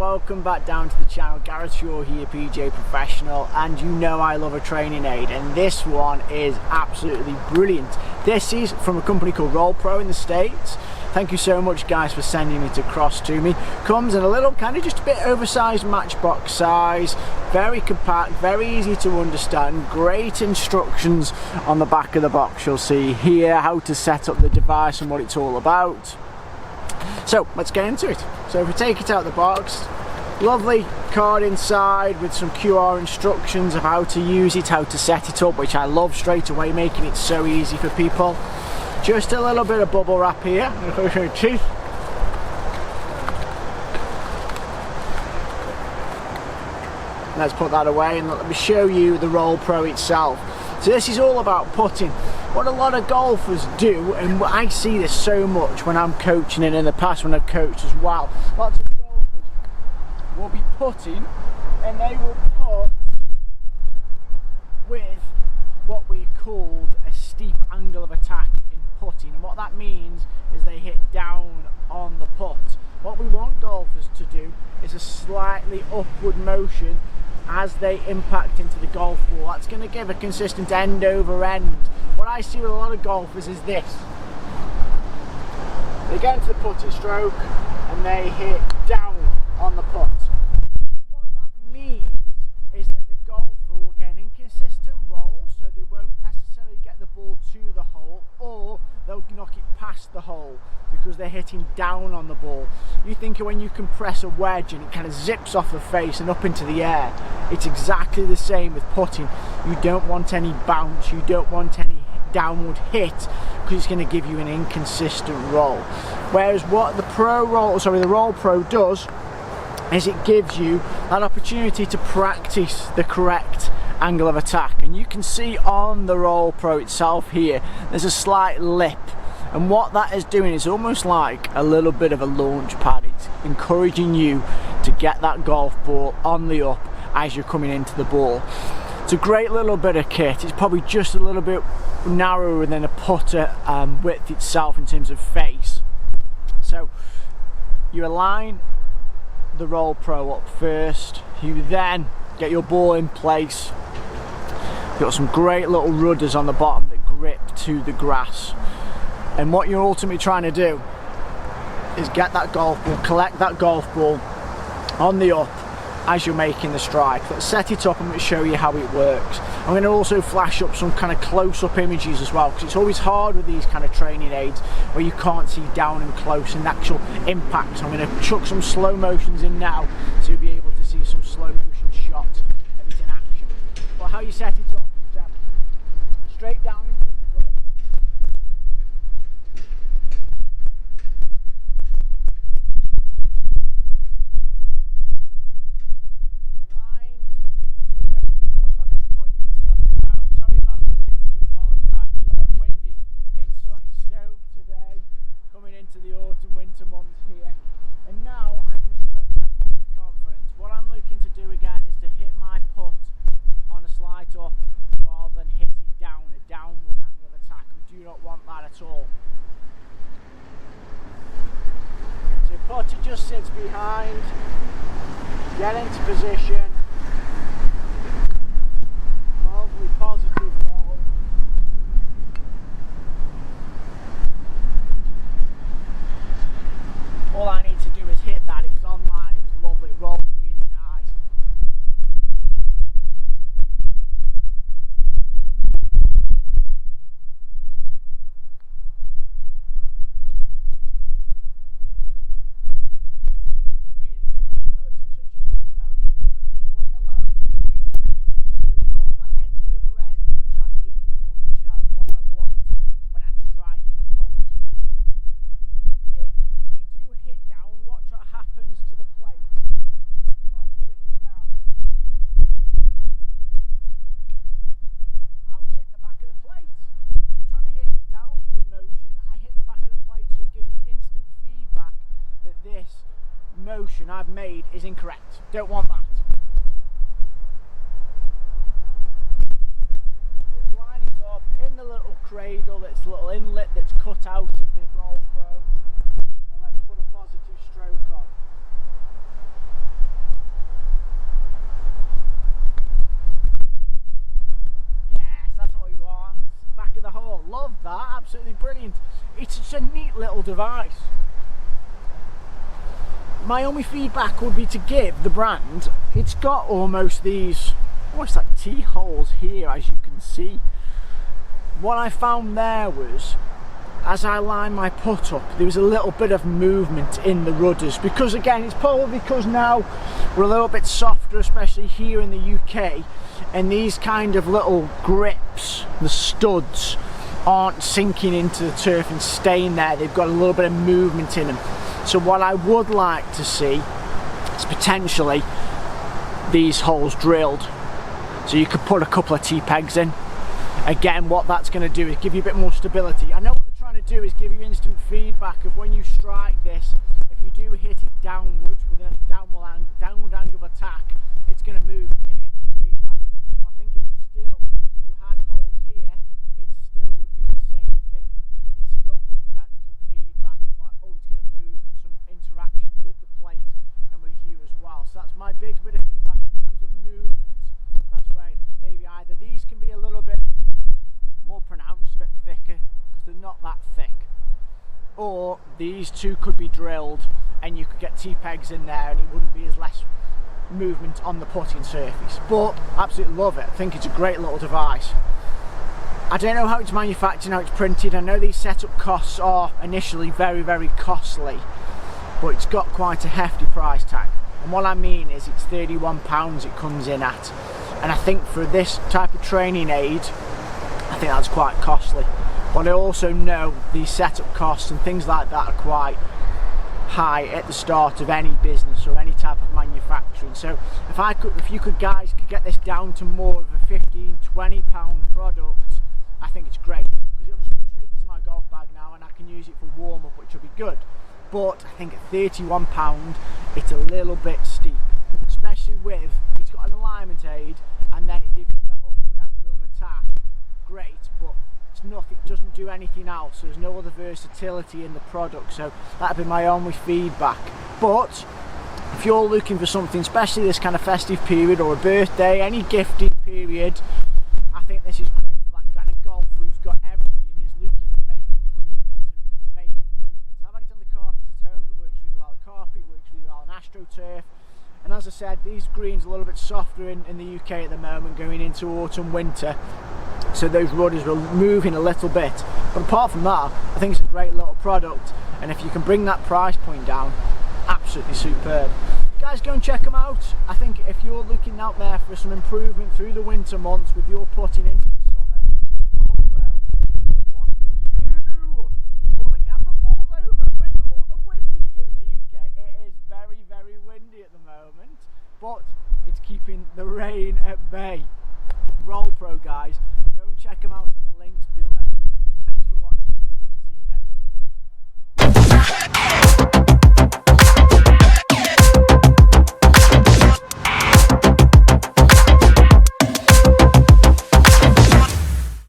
welcome back down to the channel. Gareth Shaw here, PGA Professional, and you know I love a training aid, and this one is absolutely brilliant. This is from a company called RollPro in the States. Thank you so much guys for sending it across to me. Comes in a little kind of just a bit oversized matchbox size, very compact, very easy to understand, great instructions on the back of the box. You'll see here how to set up the device and what it's all about. So let's get into it. So if we take it out of the box, lovely card inside with some QR instructions of how to use it, how to set it up, which I love straight away, making it so easy for people. Just a little bit of bubble wrap here. Let's put that away and let me show you the RollPro itself. So this is all about putting. What a lot of golfers do, and I see this so much when I'm coaching and in the past when I've coached as well. Lots of golfers will be putting and they will put with what we called a steep angle of attack in putting, and what that means is they hit down on the putt. What we want golfers to do is a slightly upward motion as they impact into the golf ball. That's going to give a consistent end over end. What I see with a lot of golfers is this. They get into the putting stroke and they hit down on the putt. And what that means is that the golfer will get an inconsistent roll, so they won't necessarily get the ball to the hole, or they'll knock it past the hole because they're hitting down on the ball. You think when you compress a wedge and it kind of zips off the face and up into the air, it's exactly the same with putting. You don't want any bounce, you don't want any downward hit, because it's going to give you an inconsistent roll. Whereas what the RollPro does is it gives you that opportunity to practice the correct angle of attack. And you can see on the RollPro itself here, there's a slight lip, and what that is doing is almost like a little bit of a launch pad. It's encouraging you to get that golf ball on the up as you're coming into the ball. It's a great little bit of kit. It's probably just a little bit narrower than a putter width itself in terms of face. So you align the RollPro up first, you then get your ball in place. You've got some great little rudders on the bottom that grip to the grass, and what you're ultimately trying to do is get that golf ball, collect that golf ball on the up as you're making the strike. Let's set it up and I'm going to show you how it works. I'm going to also flash up some kind of close-up images as well, because it's always hard with these kind of training aids where you can't see down and close and actual impact. So I'm going to chuck some slow motions in now so you'll be able to see some slow motion shots of it in action. Well, how you set it up is straight down into the break. Into the autumn winter months here, and now I can stroke my putt with confidence. What I'm looking to do again is to hit my putt on a slide up rather than hit it down, a downward angle of attack. We do not want that at all. So putter just sits behind, get into position, lovely positive roll. All I need to do is hit that. It was online, it was lovely, it rolled really nice. Really good. Promoting such a good motion. For me, what it allows me to do is get a consistent roll, that end over end, which I'm looking for, which is what I want when I'm striking a putt. Hit down, watch what happens to the plate. If I do hit down, I'll hit the back of the plate. I'm trying to hit a downward motion, I hit the back of the plate, so it gives me instant feedback that this motion I've made is incorrect. Don't want that. Just line it up in the little cradle, that's a little inlet that's cut out of the RollPro. Put a positive stroke on. love that, absolutely brilliant. It's just a neat little device. My only feedback would be to give the brand, it's got almost these, almost like T-holes here, as you can see. What I found there was, as I lined my putt up, there was a little bit of movement in the rudders, because again, it's probably because now we're a little bit softer, especially here in the UK, and these kind of little grips, the studs, aren't sinking into the turf and staying there. They've got a little bit of movement in them. So what I would like to see is potentially these holes drilled, so you could put a couple of T-pegs in. Again, what that's going to do is give you a bit more stability. I know what they're trying to do is give you instant feedback of when you strike this, if you do hit it downwards with a downward angle of attack, it's going to move and you're going to get some feedback. I think if you had holes here, it still would do the same thing. It still give you that instant feedback of like, oh, it's going to move, and some interaction with the plate and with you as well. So that's my big bit of feedback in terms of movement. That's where maybe either these can be a little bit more pronounced, a bit thicker, because they're not that thick, or these two could be drilled and you could get T-pegs in there and it wouldn't be as less movement on the putting surface. But absolutely love it. I think it's a great little device. I don't know how it's manufactured, how it's printed. I know these setup costs are initially very, very costly, but it's got quite a hefty price tag. And what I mean is it's £31 it comes in at, and I think for this type of training aid, I think that's quite costly. But I also know these setup costs and things like that are quite high at the start of any business or any type of manufacturing. So if you guys could get this down to more of a £15–20 product, I think it's great, because it'll just go straight into my golf bag now and I can use it for warm up, which will be good. But I think at £31 it's a little bit steep, especially with it's got an alignment aid and then it gives you that upward angle of attack. Great, but it's nothing, it doesn't do anything else. There's no other versatility in the product, so that'd be my only feedback. But if you're looking for something, especially this kind of festive period or a birthday, any gifting period, I think this is great for that kind of golfer who's got everything and is looking to make improvements. I've had it on the carpet at home, it works really well. The carpet works really well on AstroTurf. And as I said, these greens are a little bit softer in the UK at the moment, going into autumn, winter. So those rudders will move in a little bit. But apart from that, I think it's a great little product. And if you can bring that price point down, absolutely superb. Guys, go and check them out. I think if you're looking out there for some improvement through the winter months with your putting into the summer, RollPro is the one for you. Before the camera falls over with all the wind here in the UK. It is very, very windy at the moment, but it's keeping the rain at bay. RollPro, guys. Go and check them out on the links